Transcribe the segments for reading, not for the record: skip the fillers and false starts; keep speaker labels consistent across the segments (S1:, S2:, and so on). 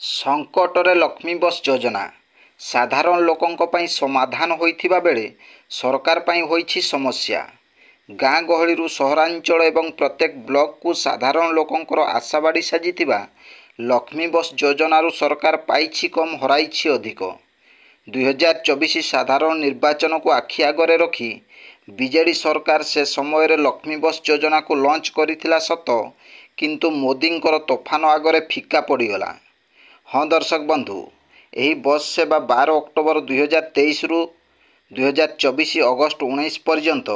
S1: संकटरे लक्ष्मी बस योजना साधारण लोकंक पई समाधान होइथिबा बेले सरकार पई होइछि समस्या। गाँ गहलीरू सहरांचल एवं प्रत्येक ब्लॉक को साधारण लोकंकर आशाबाड़ी साजिथिबा लक्ष्मी बस योजनारू सरकार पाइछि कम हराइछि अधिक। 2024 साधारण निर्वाचन को आखि आगरे रखी बीजेडी सरकार से समय लक्ष्मी बस योजना को लॉन्च करिथिला सत, किंतु मोदींकर तोफान आगरे फिका पड़गला। हाँ दर्शक बंधु, यही बस सेवा 12 अक्टोबर 2023 रु 2024 अगस्त 19 पर्यंत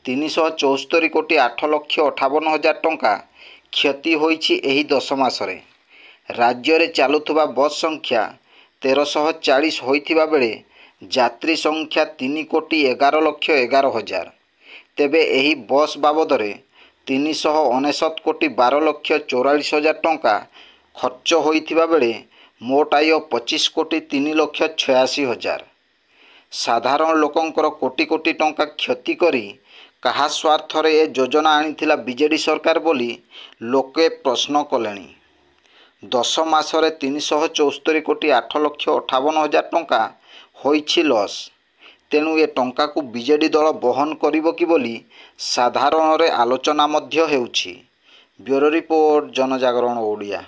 S1: 374 कोटी 8 लक्ष 58 हजार टंका क्षति होइछि। एही 10 मासरे राज्य रे चालुथुबा बस संख्या 1340 होइथिबा बेले यात्री संख्या 3 कोटी 11 लक्ष 11 हजार। तेबे एही बस बाबदरे 369 कोटी 12 लक्ष 44 हजार टंका खर्च होइथिबा बेले मोट आय 25 कोटी 3 लक्ष 86 हजार। साधारण लोकंकर कोटी कोटी टंका क्षति करी कहा स्वार्थरे ए योजना आनिथिला बीजेडी सरकार बोली लोके प्रश्न कलेनी। 10 मासरे 374 कोटी 8 लक्ष 58 हजार टंका होइछि लॉस। तेणु ए टंका को बीजेडी दल बहन करिबो कि बोली साधारण रे आलोचना मध्य हेउछि। ब्यूरो रिपोर्ट, जनजागरण ओडिया।